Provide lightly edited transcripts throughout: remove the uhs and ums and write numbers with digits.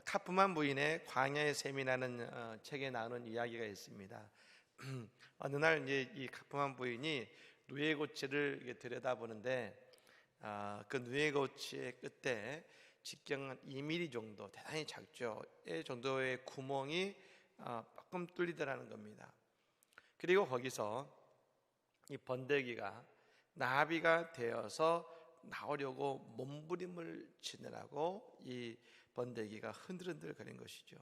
카프만 부인의 광야의 샘이라는 책에 나오는 이야기가 있습니다. 어느 날 이제 이 카프만 부인이 누에고치를 들여다보는데 그 누에고치의 끝에 직경 한 2mm 정도, 대단히 작죠. 이 정도의 구멍이 조금 뚫리더라는 겁니다. 그리고 거기서 이 번데기가 나비가 되어서 나오려고 몸부림을 치느라고 이 번데기가 흔들흔들 거린 것이죠.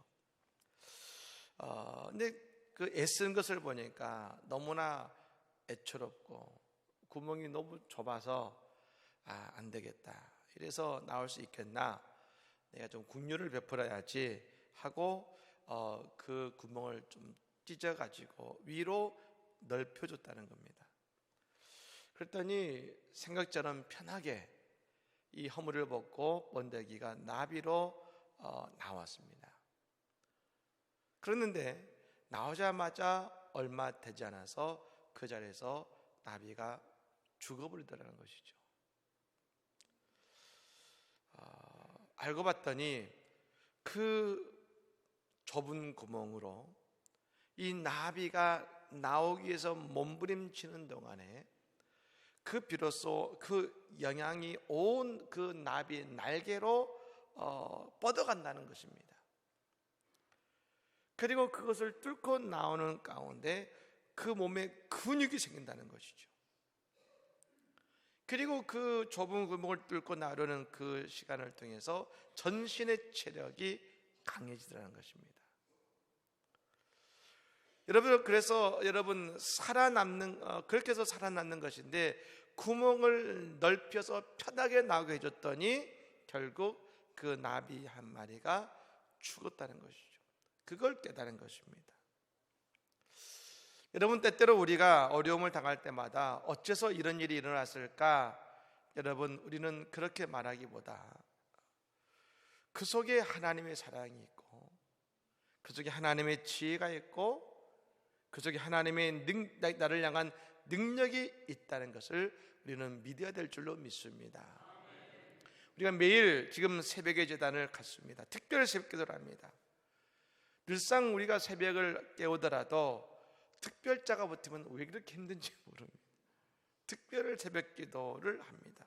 근데 그 애쓰는 것을 보니까 너무나 애처롭고 구멍이 너무 좁아서 안 되겠다. 이래서 나올 수 있겠나? 내가 좀 긍휼을 베풀어야지 하고 그 구멍을 좀 찢어가지고 위로 넓혀줬다는 겁니다. 그랬더니 생각처럼 편하게 이 허물을 벗고 번데기가 나비로 나왔습니다. 그랬는데 나오자마자 얼마 되지 않아서 그 자리에서 나비가 죽어버리더라는 것이죠. 알고 봤더니 그 좁은 구멍으로 이 나비가 나오기 위해서 몸부림치는 동안에 그 비로소 그 영향이 온 그 나비의 날개로 뻗어간다는 것입니다. 그리고 그것을 뚫고 나오는 가운데 그 몸에 근육이 생긴다는 것이죠. 그리고 그 좁은 구멍을 뚫고 나오려는 그 시간을 통해서 전신의 체력이 강해지더라는 것입니다. 여러분, 그래서 여러분 살아남는 그렇게 해서 살아남는 것인데, 구멍을 넓혀서 편하게 나오게 해줬더니 결국 그 나비 한 마리가 죽었다는 것이죠. 그걸 깨달은 것입니다. 여러분, 때때로 우리가 어려움을 당할 때마다 어째서 이런 일이 일어났을까? 여러분, 우리는 그렇게 말하기보다 그 속에 하나님의 사랑이 있고, 그 속에 하나님의 지혜가 있고, 그 속에 하나님의 나를 향한 능력이 있다는 것을 우리는 믿어야 될 줄로 믿습니다. 우리가 매일 지금 새벽의 제단을 갖습니다. 특별 새벽 기도를 합니다. 늘상 우리가 새벽을 깨우더라도 특별자가 붙으면 왜 그렇게 힘든지 모릅니다. 특별 새벽 기도를 합니다.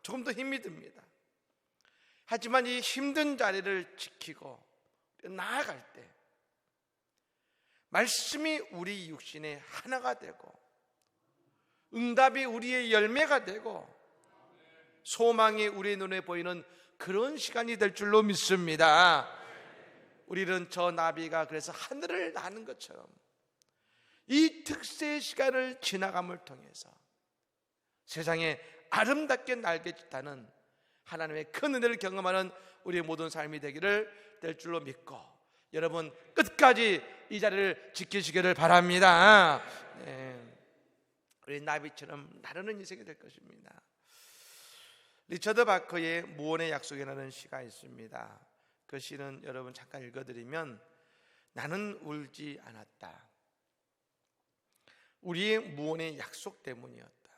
조금 더 힘이 듭니다. 하지만 이 힘든 자리를 지키고 나아갈 때 말씀이 우리 육신의 하나가 되고, 응답이 우리의 열매가 되고, 소망이 우리 눈에 보이는 그런 시간이 될 줄로 믿습니다. 우리는 저 나비가 그래서 하늘을 나는 것처럼 이 특세의 시간을 지나감을 통해서 세상에 아름답게 날개짓하는 하나님의 큰 은혜를 경험하는 우리의 모든 삶이 되기를 될 줄로 믿고, 여러분 끝까지 이 자리를 지키시기를 바랍니다. 우리 나비처럼 나르는 인생이 될 것입니다. 리처드 바커의 무언의 약속이라는 시가 있습니다. 그 시는 여러분 잠깐 읽어드리면, 나는 울지 않았다. 우리의 무언의 약속 때문이었다.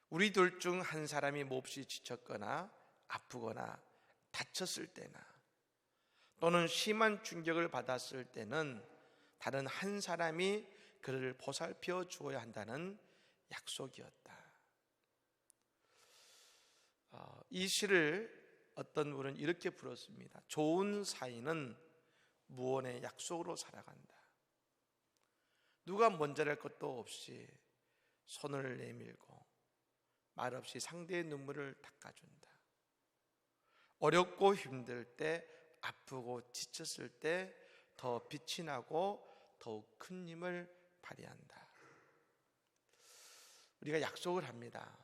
우리 둘 중 한 사람이 몹시 지쳤거나 아프거나 다쳤을 때나 또는 심한 충격을 받았을 때는 다른 한 사람이 그를 보살펴 주어야 한다는 약속이었다. 이 시를 어떤 분은 이렇게 불렀습니다. 좋은 사이는 무언의 약속으로 살아간다. 누가 먼저랄 것도 없이 손을 내밀고 말없이 상대의 눈물을 닦아준다. 어렵고 힘들 때, 아프고 지쳤을 때 더 빛이 나고 더욱 큰 힘을 발휘한다. 우리가 약속을 합니다.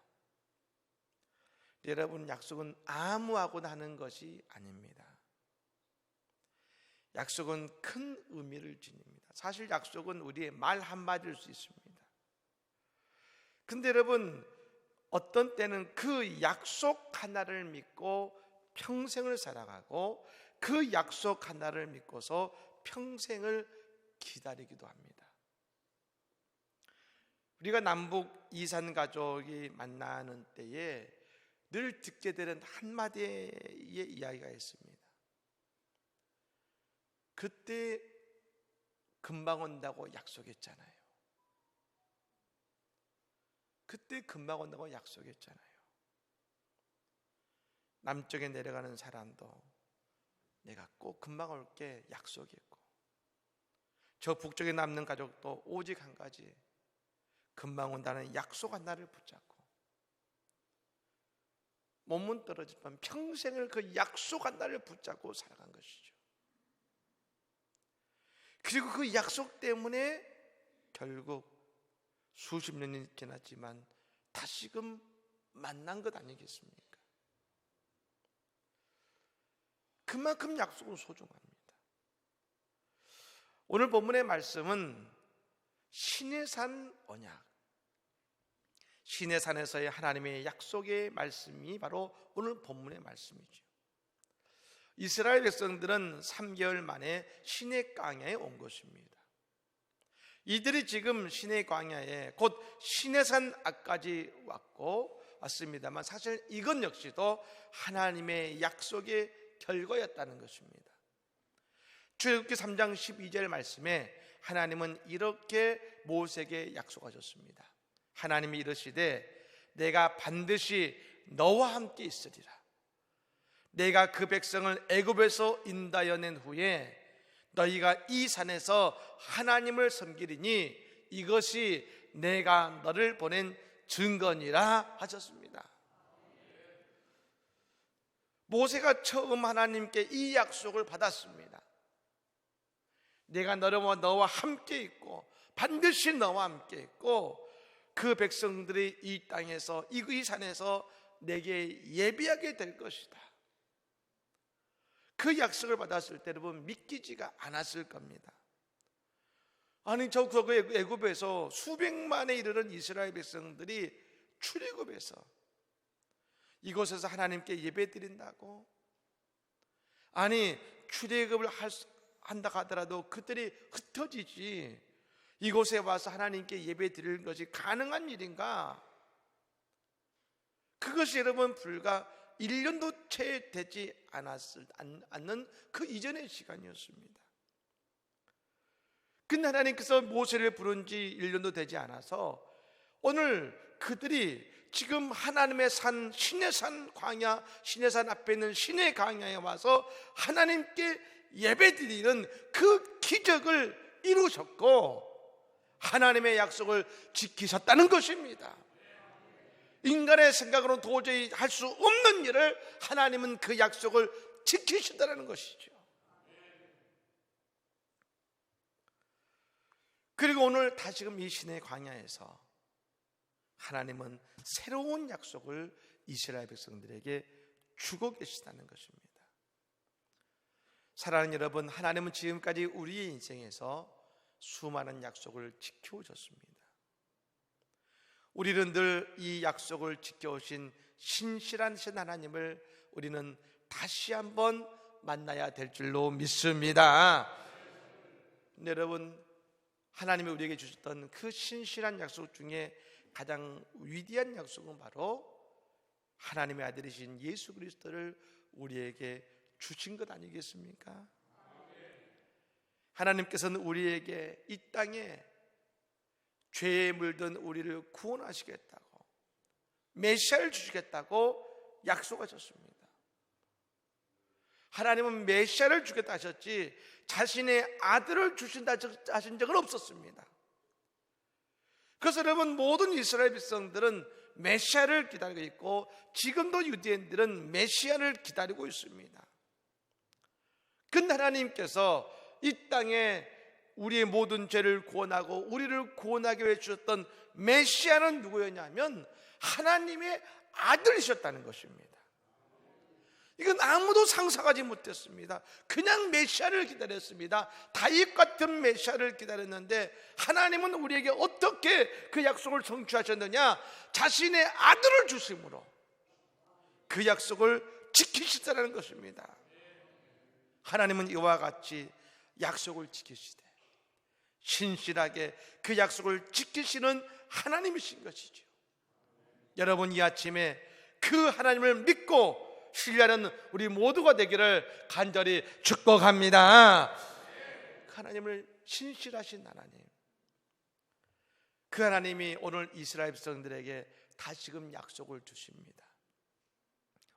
여러분, 약속은 아무하고나 하는 것이 아닙니다. 약속은 큰 의미를 지닙니다. 사실 약속은 우리의 말 한마디일 수 있습니다. 근데 여러분, 어떤 때는 그 약속 하나를 믿고 평생을 살아가고, 그 약속 하나를 믿고서 평생을 기다리기도 합니다. 우리가 남북 이산 가족이 만나는 때에 늘 듣게 되는 한마디의 이야기가 있습니다. 그때 금방 온다고 약속했잖아요. 그때 금방 온다고 약속했잖아요. 남쪽에 내려가는 사람도 내가 꼭 금방 올게 약속했고, 저 북쪽에 남는 가족도 오직 한 가지, 금방 온다는 약속 하나를 붙잡고 몸은 떨어지지만 평생을 그 약속 하나를 붙잡고 살아간 것이죠. 그리고 그 약속 때문에 결국 수십 년이 지났지만 다시금 만난 것 아니겠습니까? 그만큼 약속은 소중합니다. 오늘 본문의 말씀은 신의 산 언약, 신의 산에서의 하나님의 약속의 말씀이 바로 오늘 본문의 말씀이죠. 이스라엘 백성들은 3개월 만에 시내 광야에 온 것입니다. 이들이 지금 시내 광야에 곧 시내산 앞까지 왔습니다만 사실 이것 역시도 하나님의 약속의 결과였다는 것입니다. 출애굽기 3장 12절 말씀에 하나님은 이렇게 모세에게 약속하셨습니다. 하나님이 이르시되 내가 반드시 너와 함께 있으리라. 내가 그 백성을 애굽에서 인도하여 낸 후에 너희가 이 산에서 하나님을 섬기리니 이것이 내가 너를 보낸 증거니라 하셨습니다. 모세가 처음 하나님께 이 약속을 받았습니다. 내가 너와 함께 있고 반드시 너와 함께 있고 그 백성들이 이 땅에서 이 산에서 내게 예비하게 될 것이다. 그 약속을 받았을 때 여러분 믿기지가 않았을 겁니다. 아니 저 애굽에서 수백만에 이르는 이스라엘 백성들이 출애굽해서 이곳에서 하나님께 예배드린다고? 아니 출애굽을 한다 하더라도 그들이 흩어지지 이곳에 와서 하나님께 예배드리는 것이 가능한 일인가? 그것이 여러분 불과 1년도 채 되지 않는 그 이전의 시간이었습니다. 근데 하나님께서 모세를 부른 지 1년도 되지 않아서 오늘 그들이 지금 하나님의 산 신의 산 광야, 신의 산 앞에 있는 신의 광야에 와서 하나님께 예배드리는 그 기적을 이루셨고 하나님의 약속을 지키셨다는 것입니다. 인간의 생각으로 도저히 할 수 없는 일을 하나님은 그 약속을 지키신다는 것이죠. 그리고 오늘 다시금 이 신의 광야에서 하나님은 새로운 약속을 이스라엘 백성들에게 주고 계시다는 것입니다. 사랑하는 여러분, 하나님은 지금까지 우리의 인생에서 수많은 약속을 지켜오셨습니다. 우리는 늘 이 약속을 지켜오신 신실한 하나님을 우리는 다시 한번 만나야 될 줄로 믿습니다. 여러분, 하나님이 우리에게 주셨던 그 신실한 약속 중에 가장 위대한 약속은 바로 하나님의 아들이신 예수 그리스도를 우리에게 주신 것 아니겠습니까? 하나님께서는 우리에게 이 땅에 죄에 물든 우리를 구원하시겠다고, 메시아를 주시겠다고 약속하셨습니다. 하나님은 메시아를 주겠다 하셨지 자신의 아들을 주신다 하신 적은 없었습니다. 그래서 여러분, 모든 이스라엘 백성들은 메시아를 기다리고 있고 지금도 유대인들은 메시아를 기다리고 있습니다. 근데 하나님께서 이 땅에 우리의 모든 죄를 구원하고 우리를 구원하기 위해 주셨던 메시아는 누구였냐면 하나님의 아들이셨다는 것입니다. 이건 아무도 상상하지 못했습니다. 그냥 메시아를 기다렸습니다. 다윗 같은 메시아를 기다렸는데 하나님은 우리에게 어떻게 그 약속을 성취하셨느냐? 자신의 아들을 주심으로 그 약속을 지키시다는 것입니다. 하나님은 이와 같이 약속을 지키시되 신실하게 그 약속을 지키시는 하나님이신 것이죠. 여러분, 이 아침에 그 하나님을 믿고 신뢰하는 우리 모두가 되기를 간절히 축복합니다. 그 하나님을 신실하신 하나님, 그 하나님이 오늘 이스라엘 백성들에게 다시금 약속을 주십니다.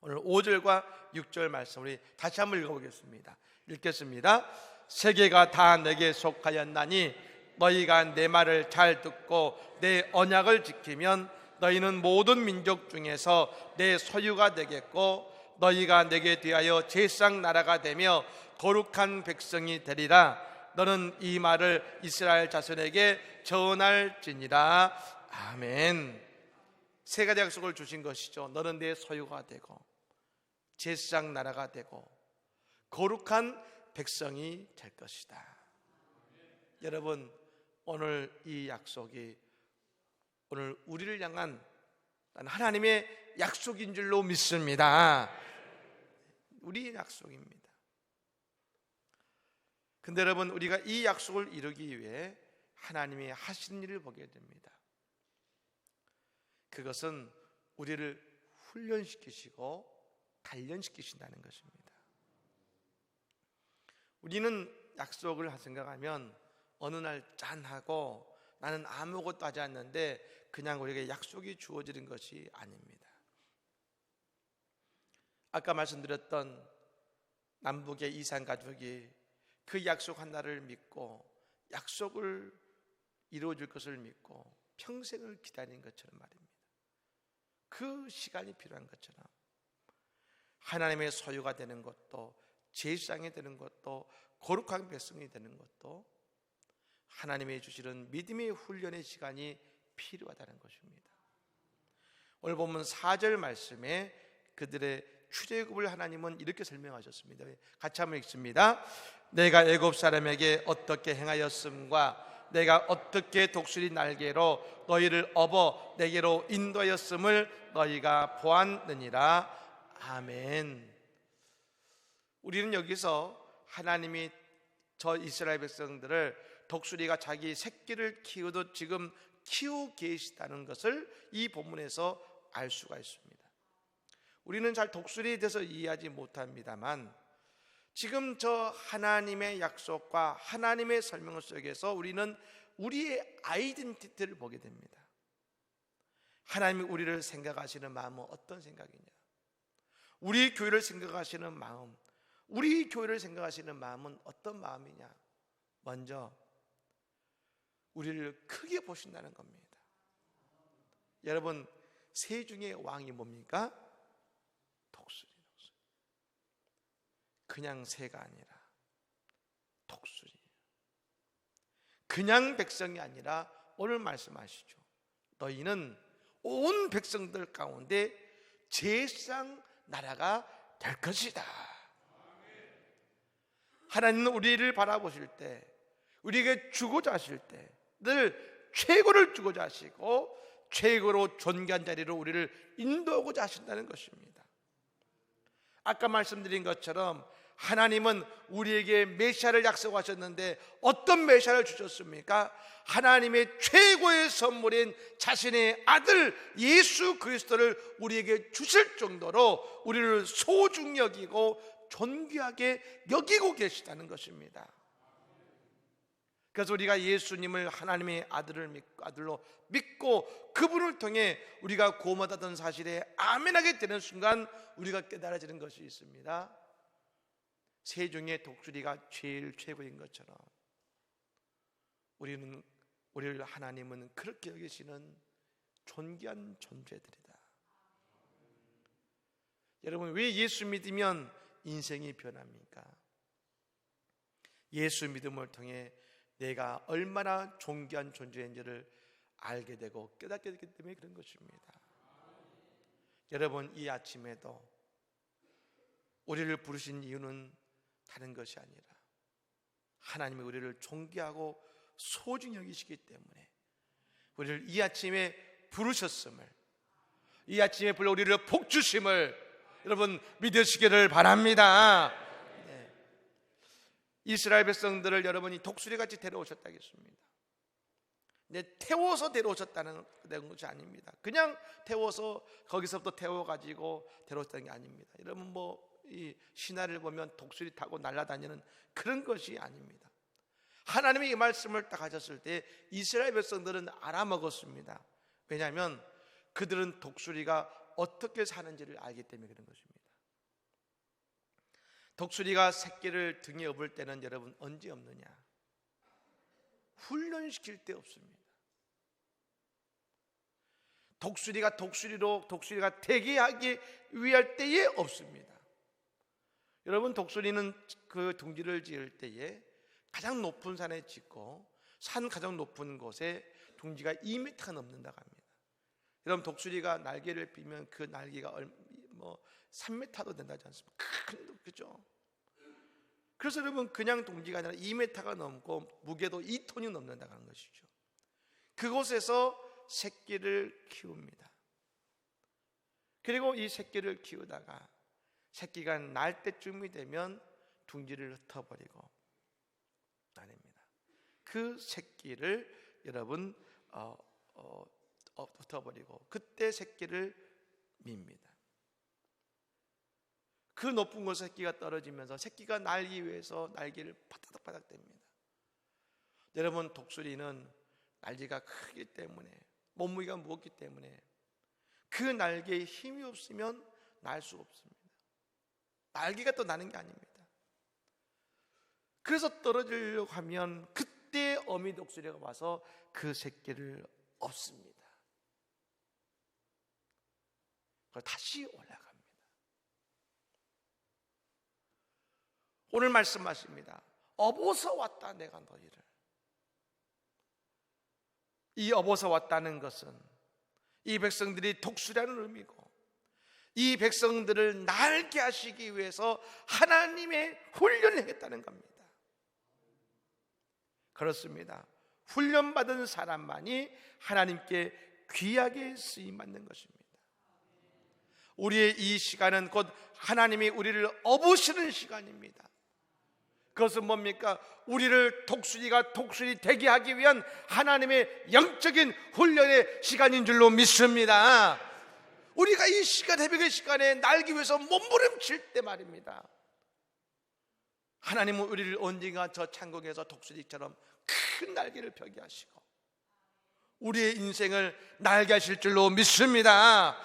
오늘 5절과 6절 말씀 우리 다시 한번 읽어보겠습니다. 읽겠습니다. 세계가 다 내게 속하였나니 너희가 내 말을 잘 듣고 내 언약을 지키면 너희는 모든 민족 중에서 내 소유가 되겠고 너희가 내게 대하여 제사장 나라가 되며 거룩한 백성이 되리라. 너는 이 말을 이스라엘 자손에게 전할지니라. 아멘. 세 가지 약속을 주신 것이죠. 너는 내 소유가 되고 제사장 나라가 되고 거룩한 백성이 될 것이다. 여러분, 오늘 이 약속이 오늘 우리를 향한 하나님의 약속인 줄로 믿습니다. 우리의 약속입니다. 근데 여러분, 우리가 이 약속을 이루기 위해 하나님이 하신 일을 보게 됩니다. 그것은 우리를 훈련시키시고 단련시키신다는 것입니다. 우리는 약속을 생각하면 어느 날 짠하고 나는 아무것도 하지 않는데 그냥 우리에게 약속이 주어지는 것이 아닙니다. 아까 말씀드렸던 남북의 이산 가족이 그 약속 하나를 믿고 약속을 이루어줄 것을 믿고 평생을 기다린 것처럼 말입니다. 그 시간이 필요한 것처럼 하나님의 소유가 되는 것도 제사장이 되는 것도 거룩한 백성이 되는 것도 하나님이 주시는 믿음의 훈련의 시간이 필요하다는 것입니다. 오늘 보면 4절 말씀에 그들의 출애굽을 하나님은 이렇게 설명하셨습니다. 같이 한번 읽습니다. 내가 애굽 사람에게 어떻게 행하였음과 내가 어떻게 독수리 날개로 너희를 업어 내게로 인도하였음을 너희가 보았느니라. 아멘. 우리는 여기서 하나님이 저 이스라엘 백성들을 독수리가 자기 새끼를 키우듯 지금 키우고 계시다는 것을 이 본문에서 알 수가 있습니다. 우리는 잘 독수리에 대해서 이해하지 못합니다만 지금 저 하나님의 약속과 하나님의 설명 속에서 우리는 우리의 아이덴티티를 보게 됩니다. 하나님이 우리를 생각하시는 마음은 어떤 생각이냐? 우리 교회를 생각하시는 마음, 우리 교회를 생각하시는 마음은 어떤 마음이냐? 먼저 우리를 크게 보신다는 겁니다. 여러분, 새 중에 왕이 뭡니까? 독수리. 그냥 새가 아니라 독수리. 그냥 백성이 아니라 오늘 말씀하시죠. 너희는 온 백성들 가운데 제사장 나라가 될 것이다. 하나님은 우리를 바라보실 때, 우리에게 주고자 하실 때 늘 최고를 주고자 하시고 최고로 존귀한 자리로 우리를 인도하고자 하신다는 것입니다. 아까 말씀드린 것처럼 하나님은 우리에게 메시아를 약속하셨는데 어떤 메시아를 주셨습니까? 하나님의 최고의 선물인 자신의 아들 예수 그리스도를 우리에게 주실 정도로 우리를 소중히 여기고 존귀하게 여기고 계시다는 것입니다. 그래서 우리가 예수님을 하나님의 아들로 믿고 그분을 통해 우리가 구원받았던 사실에 아멘하게 되는 순간 우리가 깨달아지는 것이 있습니다. 새 중에 독수리가 제일 최고인 것처럼 우리를 하나님은 그렇게 여기시는 존귀한 존재들이다. 여러분, 왜 예수 믿으면 인생이 변합니까? 예수 믿음을 통해 내가 얼마나 존귀한 존재인지를 알게 되고 깨닫게 되기 때문에 그런 것입니다. 여러분, 이 아침에도 우리를 부르신 이유는 다른 것이 아니라 하나님이 우리를 존귀하고 소중히 여기시기 때문에 우리를 이 아침에 부르셨음을, 이 아침에 불러 우리를 복주심을 여러분 믿으시기를 바랍니다. 네. 이스라엘 백성들을 여러분이 독수리같이 데려오셨다겠습니다. 태워서 데려오셨다는 것이 아닙니다. 그냥 태워서 거기서부터 태워가지고 데려오셨다는 게 아닙니다. 여러분 이 신화를 보면 독수리 타고 날아다니는 그런 것이 아닙니다. 하나님이 이 말씀을 딱 하셨을 때 이스라엘 백성들은 알아먹었습니다. 왜냐하면 그들은 독수리가 어떻게 사는지를 알기 때문에 그런 것입니다. 독수리가 새끼를 등에 업을 때는 여러분 언제 업느냐? 훈련시킬 때 없습니다. 독수리가 대기하기 위할 때에 없습니다. 여러분 독수리는 그 둥지를 지을 때에 가장 높은 산에 짓고 산 가장 높은 곳에 둥지가 2m가 넘는다고 합니다. 여러분 독수리가 날개를 펴면 그 날개가 3m도 된다지 않습니까? 그죠? 그래서 여러분 그냥 둥지가 아니라 2m가 넘고 무게도 2톤이 넘는다고 하는 것이죠. 그곳에서 새끼를 키웁니다. 그리고 이 새끼를 키우다가 새끼가 날 때쯤이 되면 둥지를 흩어버리고 아닙니다. 그 새끼를 여러분 흩어버리고 그때 새끼를 밉니다. 그 높은 곳에 새끼가 떨어지면서 새끼가 날기 위해서 날개를 바닥바닥 댑니다. 여러분 독수리는 날개가 크기 때문에 몸무게가 무겁기 때문에 그 날개에 힘이 없으면 날 수 없습니다. 날개가 또 나는 게 아닙니다. 그래서 떨어지려고 하면 그때 어미 독수리가 와서 그 새끼를 업습니다. 그걸 다시 올라갑니다. 오늘 말씀하십니다. 업어서 왔다 내가 너희를. 이 업어서 왔다는 것은 이 백성들이 독수리라는 의미고 이 백성들을 날게 하시기 위해서 하나님의 훈련을 했다는 겁니다. 그렇습니다. 훈련받은 사람만이 하나님께 귀하게 쓰임받는 것입니다. 우리의 이 시간은 곧 하나님이 우리를 업으시는 시간입니다. 그것은 뭡니까? 우리를 독수리 되게 하기 위한 하나님의 영적인 훈련의 시간인 줄로 믿습니다. 우리가 이 시간, 새벽의 시간에 날기 위해서 몸부림칠 때 말입니다. 하나님은 우리를 언젠가 저 천국에서 독수리처럼 큰 날개를 펴게 하시고 우리의 인생을 날게 하실 줄로 믿습니다.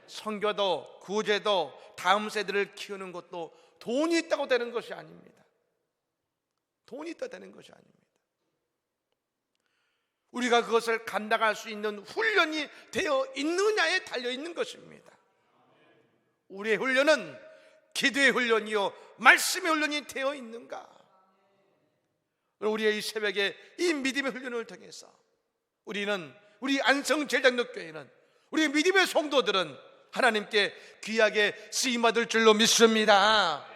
선교도 구제도 다음 세대를 키우는 것도 돈이 있다고 되는 것이 아닙니다. 돈이 있다 되는 것이 아닙니다. 우리가 그것을 감당할 수 있는 훈련이 되어 있느냐에 달려 있는 것입니다. 우리의 훈련은 기도의 훈련이요 말씀의 훈련이 되어 있는가? 우리의 이 새벽에 이 믿음의 훈련을 통해서 우리 안성제일장로교회는 우리 믿음의 성도들은 하나님께 귀하게 쓰임받을 줄로 믿습니다.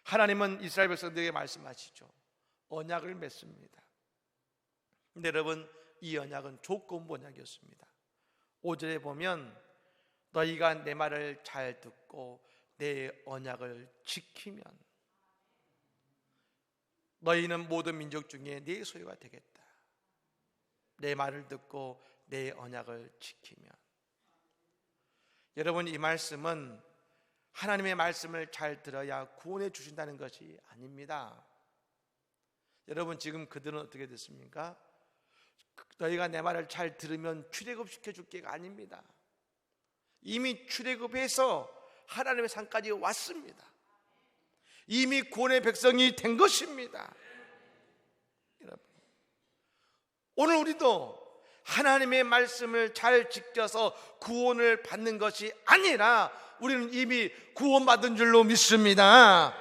하나님은 이스라엘 백성들에게 말씀하시죠. 언약을 맺습니다. 근데 여러분 이 언약은 조건부 언약이었습니다. 5절에 보면 너희가 내 말을 잘 듣고 내 언약을 지키면 너희는 모든 민족 중에 내 소유가 되겠다. 내 말을 듣고 내 언약을 지키면. 여러분 이 말씀은 하나님의 말씀을 잘 들어야 구원해 주신다는 것이 아닙니다. 여러분 지금 그들은 어떻게 됐습니까? 너희가 내 말을 잘 들으면 출애굽시켜 줄게가 아닙니다. 이미 출애굽해서 하나님의 산까지 왔습니다. 이미 구원의 백성이 된 것입니다. 여러분, 오늘 우리도 하나님의 말씀을 잘 지켜서 구원을 받는 것이 아니라 우리는 이미 구원받은 줄로 믿습니다.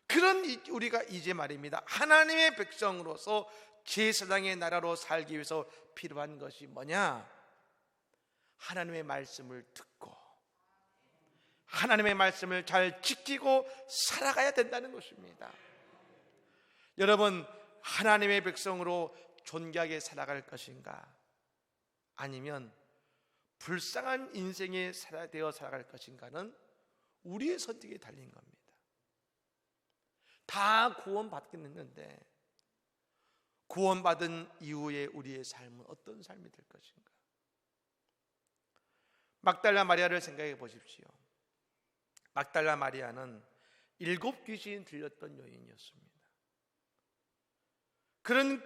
그런 우리가 이제 말입니다. 하나님의 백성으로서 제사장의 나라로 살기 위해서 필요한 것이 뭐냐? 하나님의 말씀을 듣고 하나님의 말씀을 잘 지키고 살아가야 된다는 것입니다. 여러분 하나님의 백성으로 존귀하게 살아갈 것인가? 아니면 불쌍한 인생에 되어 살아갈 것인가는 우리의 선택에 달린 겁니다. 다 구원받긴 했는데 구원받은 이후에 우리의 삶은 어떤 삶이 될 것인가? 막달라 마리아를 생각해 보십시오. 막달라 마리아는 7 귀신이 들렸던 여인이었습니다. 그런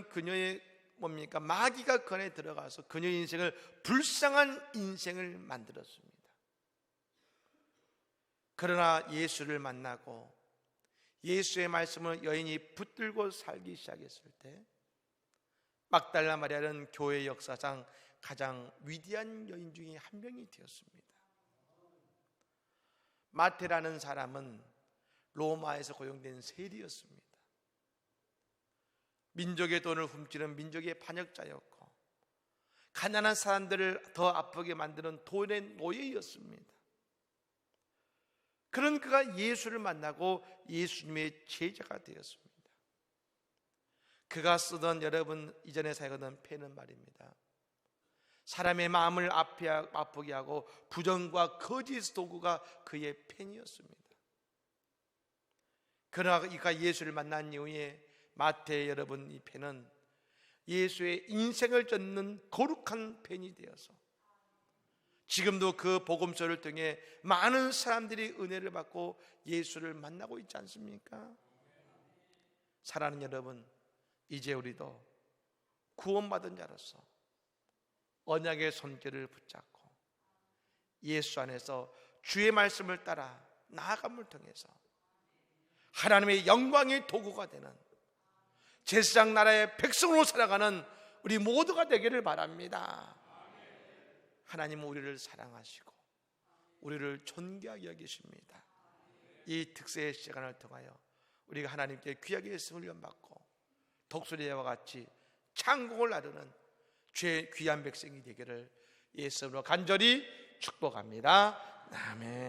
그녀의 뭡니까? 마귀가 그 안에 들어가서 그녀의 인생을 불쌍한 인생을 만들었습니다. 그러나 예수를 만나고 예수의 말씀을 여인이 붙들고 살기 시작했을 때 막달라 마리아는 교회 역사상 가장 위대한 여인 중에 한 명이 되었습니다. 마태라는 사람은 로마에서 고용된 세리였습니다. 민족의 돈을 훔치는 민족의 반역자였고 가난한 사람들을 더 아프게 만드는 돈의 노예였습니다. 그런 그가 예수를 만나고 예수님의 제자가 되었습니다. 그가 쓰던, 여러분 이전에 사용하던 펜은 말입니다, 사람의 마음을 아프게 하고 부정과 거짓 도구가 그의 펜이었습니다. 그러나 그가 예수를 만난 이후에 마태 여러분 이 펜은 예수의 인생을 쫓는 거룩한 펜이 되어서 지금도 그 복음서를 통해 많은 사람들이 은혜를 받고 예수를 만나고 있지 않습니까? 사랑하는 여러분, 이제 우리도 구원받은 자로서 언약의 손길을 붙잡고 예수 안에서 주의 말씀을 따라 나아감을 통해서 하나님의 영광의 도구가 되는 제사장 나라의 백성으로 살아가는 우리 모두가 되기를 바랍니다. 하나님은 우리를 사랑하시고 우리를 존귀하게 여기십니다. 이 특세의 시간을 통하여 우리가 하나님께 귀하게 훈련받고 독수리와 같이 창공을 나르는 주의 귀한 백성이 되기를 예수 이름으로 간절히 축복합니다. 아멘.